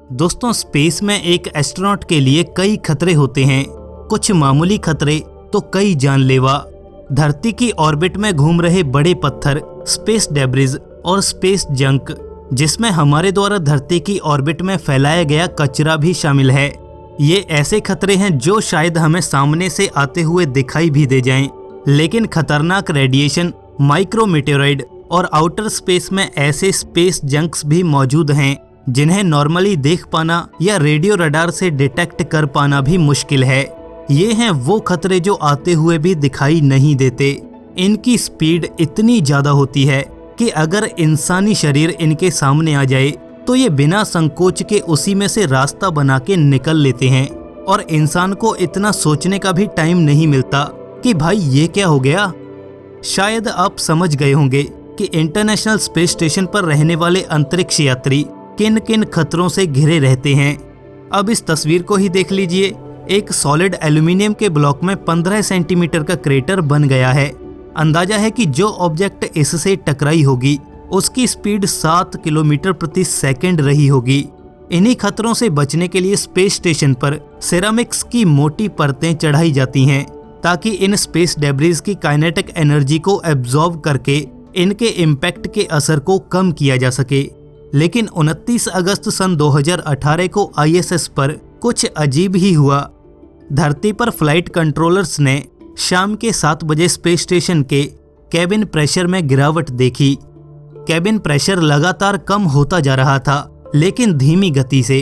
दोस्तों, स्पेस में एक एस्ट्रोनॉट के लिए कई खतरे होते हैं, कुछ मामूली खतरे तो कई जानलेवा। धरती की ऑर्बिट में घूम रहे बड़े पत्थर, स्पेस डेब्रिज और स्पेस जंक, जिसमें हमारे द्वारा धरती की ऑर्बिट में फैलाया गया कचरा भी शामिल है। ये ऐसे खतरे हैं जो शायद हमें सामने से आते हुए दिखाई भी दे जाएं, लेकिन खतरनाक रेडिएशन, माइक्रोमीटेरॉइड और आउटर स्पेस में ऐसे स्पेस जंक्स भी मौजूद हैं जिन्हें नॉर्मली देख पाना या रेडियो रडार से डिटेक्ट कर पाना भी मुश्किल है। ये हैं वो खतरे जो आते हुए भी दिखाई नहीं देते। इनकी स्पीड इतनी ज्यादा होती है कि अगर इंसानी शरीर इनके सामने आ जाए तो ये बिना संकोच के उसी में से रास्ता बना के निकल लेते हैं और इंसान को इतना सोचने का भी टाइम नहीं मिलता कि भाई ये क्या हो गया। शायद आप समझ गए होंगे कि इंटरनेशनल स्पेस स्टेशन पर रहने वाले अंतरिक्ष यात्री किन किन खतरों से घिरे रहते हैं। अब इस तस्वीर को ही देख लीजिए। एक सॉलिड एल्यूमिनियम के ब्लॉक में 15 सेंटीमीटर का क्रेटर बन गया है। अंदाजा है कि जो ऑब्जेक्ट इससे टकराई होगी उसकी स्पीड 7 किलोमीटर प्रति सेकंड रही होगी। इन्हीं खतरों से बचने के लिए स्पेस स्टेशन पर सिरेमिक्स की मोटी परतें चढ़ाई जाती हैं ताकि इन स्पेस डेब्रिज की काइनेटिक एनर्जी को एब्जॉर्ब करके इनके इम्पैक्ट के असर को कम किया जा सके। लेकिन 29 अगस्त सन 2018 को ISS पर कुछ अजीब ही हुआ। धरती पर फ्लाइट कंट्रोलर्स ने शाम के 7 बजे स्पेस स्टेशन के कैबिन प्रेशर में गिरावट देखी। कैबिन प्रेशर लगातार कम होता जा रहा था, लेकिन धीमी गति से।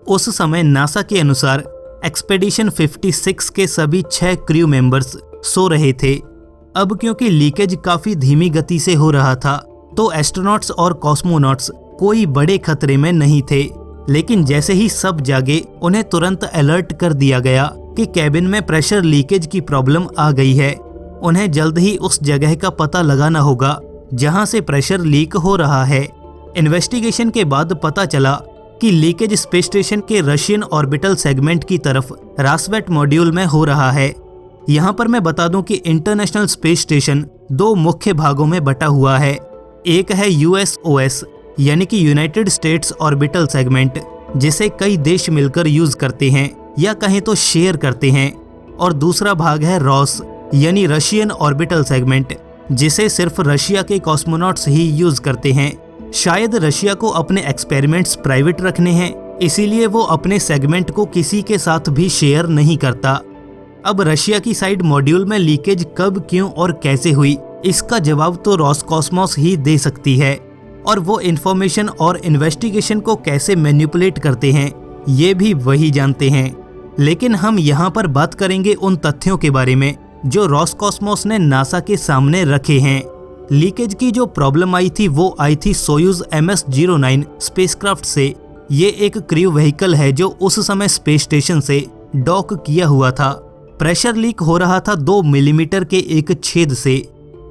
उस समय नासा के अनुसार एक्सपेडिशन 56 के सभी 6 क्रू मेंबर्स सो रहे थे। अब क्योंकि लीकेज काफी धीमी गति से हो रहा था तो एस्ट्रोनॉट्स और कॉस्मोनॉट्स कोई बड़े खतरे में नहीं थे। लेकिन जैसे ही सब जागे उन्हें तुरंत अलर्ट कर दिया गया कि कैबिन में प्रेशर लीकेज की प्रॉब्लम आ गई है। उन्हें जल्द ही उस जगह का पता लगाना होगा जहां से प्रेशर लीक हो रहा है। इन्वेस्टिगेशन के बाद पता चला कि लीकेज स्पेस स्टेशन के रशियन ऑर्बिटल सेगमेंट की तरफ रासवेट मॉड्यूल में हो रहा है। यहाँ पर मैं बता दूं कि इंटरनेशनल स्पेस स्टेशन 2 मुख्य भागों में बटा हुआ है। एक है USOS यानी कि यूनाइटेड स्टेट्स ऑर्बिटल सेगमेंट, जिसे कई देश मिलकर यूज करते हैं या कहें तो शेयर करते हैं, और दूसरा भाग है रॉस यानी रशियन ऑर्बिटल सेगमेंट, जिसे सिर्फ रशिया के कॉस्मोनॉट्स ही यूज करते हैं। शायद रशिया को अपने एक्सपेरिमेंट्स प्राइवेट रखने हैं, इसीलिए वो अपने सेगमेंट को किसी के साथ भी शेयर नहीं करता। अब रशिया की साइड मॉड्यूल में लीकेज कब, क्यों और कैसे हुई, इसका जवाब तो रोसकॉस्मोस ही दे सकती है, और वो इन्फॉर्मेशन और इन्वेस्टिगेशन को कैसे मैनिपुलेट करते हैं ये भी वही जानते हैं। लेकिन हम यहाँ पर बात करेंगे उन तथ्यों के बारे में जो रोसकॉस्मोस ने नासा के सामने रखे हैं। लीकेज की जो प्रॉब्लम आई थी वो आई थी सोयूज MS-09 स्पेसक्राफ्ट से। ये एक क्रू व्हीकल है जो उस समय स्पेस स्टेशन से डॉक किया हुआ था। प्रेशर लीक हो रहा था 2 मिलीमीटर के एक छेद से।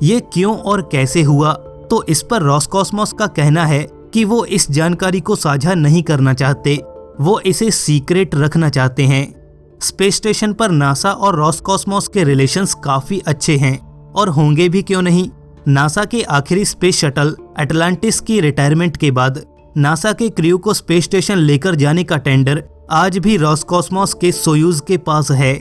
ये क्यों और कैसे हुआ, तो इस पर रोसकॉस्मोस का कहना है कि वो इस जानकारी को साझा नहीं करना चाहते, वो इसे सीक्रेट रखना चाहते हैं। स्पेस स्टेशन पर नासा और रोसकॉस्मोस के रिलेशंस काफी अच्छे हैं, और होंगे भी क्यों नहीं। नासा के आखिरी स्पेस शटल अटलांटिस की रिटायरमेंट के बाद नासा के क्रू को स्पेस स्टेशन लेकर जाने का टेंडर आज भी रोसकॉस्मोस के सोयूज के पास है।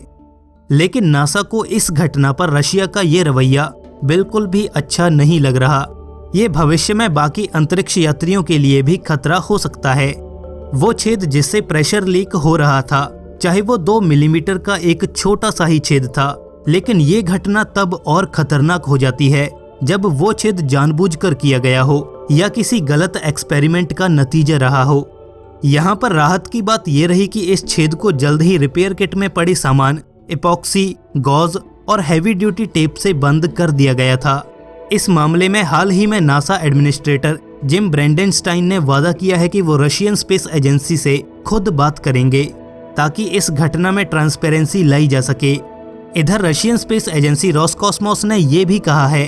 लेकिन नासा को इस घटना पर रशिया का ये रवैया बिल्कुल भी अच्छा नहीं लग रहा। ये भविष्य में बाकी अंतरिक्ष यात्रियों के लिए भी खतरा हो सकता है। वो छेद जिससे प्रेशर लीक हो रहा था, चाहे वो 2 मिलीमीटर का एक छोटा सा ही छेद था, लेकिन ये घटना तब और खतरनाक हो जाती है जब वो छेद जानबूझकर किया गया हो या किसी गलत एक्सपेरिमेंट का नतीजा रहा हो। यहाँ पर राहत की बात ये रही कि इस छेद को जल्द ही रिपेयर किट में पड़े सामान, एपॉक्सी, गॉज और हैवी ड्यूटी टेप से बंद कर दिया गया था। इस मामले में हाल ही में नासा एडमिनिस्ट्रेटर जिम ब्रेंडेनस्टाइन ने वादा किया है कि वो रशियन स्पेस एजेंसी से खुद बात करेंगे ताकि इस घटना में ट्रांसपेरेंसी लाई जा सके। इधर रशियन स्पेस एजेंसी रोसकॉस्मोस ने ये भी कहा है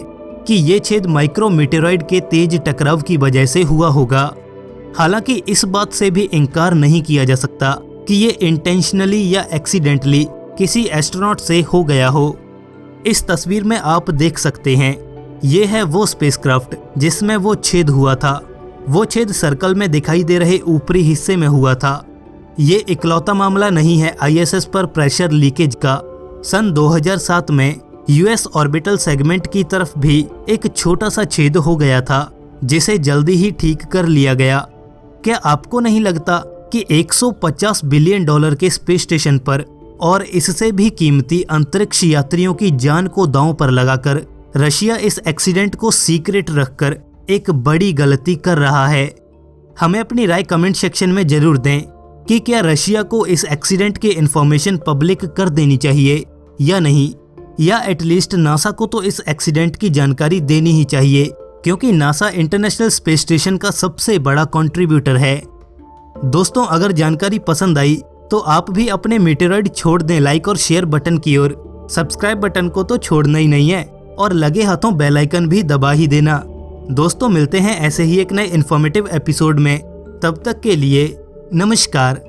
कि ये छेद माइक्रोमीटेरॉइड के तेज टकराव की वजह से हुआ होगा। हालांकि इस बात से भी इनकार नहीं किया जा सकता कि ये इंटेंशनली या एक्सीडेंटली किसी एस्ट्रोनॉट से हो गया हो। इस तस्वीर में आप देख सकते हैं, ये है वो स्पेसक्राफ्ट जिसमें वो छेद हुआ था। वो छेद सर्कल में दिखाई दे रहे ऊपरी हिस्से में हुआ था ये इकलौता मामला नहीं है आईएसएस पर प्रेशर लीकेज का। सन 2007 में यूएस ऑर्बिटल सेगमेंट की तरफ भी एक छोटा सा छेद हो गया था, जिसे जल्दी ही ठीक कर लिया गया। क्या आपको नहीं लगता कि 150 बिलियन डॉलर के स्पेस स्टेशन पर और इससे भी कीमती अंतरिक्ष यात्रियों की जान को दांव पर लगाकर रशिया इस एक्सीडेंट को सीक्रेट रखकर एक बड़ी गलती कर रहा है? हमें अपनी राय कमेंट सेक्शन में जरूर दें कि क्या रशिया को इस एक्सीडेंट की इंफॉर्मेशन पब्लिक कर देनी चाहिए या नहीं, या एटलीस्ट नासा को तो इस एक्सीडेंट की जानकारी देनी ही चाहिए, क्योंकि नासा इंटरनेशनल स्पेस स्टेशन का सबसे बड़ा कंट्रीब्यूटर है। दोस्तों, अगर जानकारी पसंद आई तो आप भी अपने मीटेरॉइड छोड़ दें लाइक और शेयर बटन की ओर। सब्सक्राइब बटन को तो छोड़ना ही नहीं है और लगे हाथों बेल आइकन भी दबा ही देना। दोस्तों, मिलते हैं ऐसे ही एक नए इन्फॉर्मेटिव एपिसोड में। तब तक के लिए नमस्कार।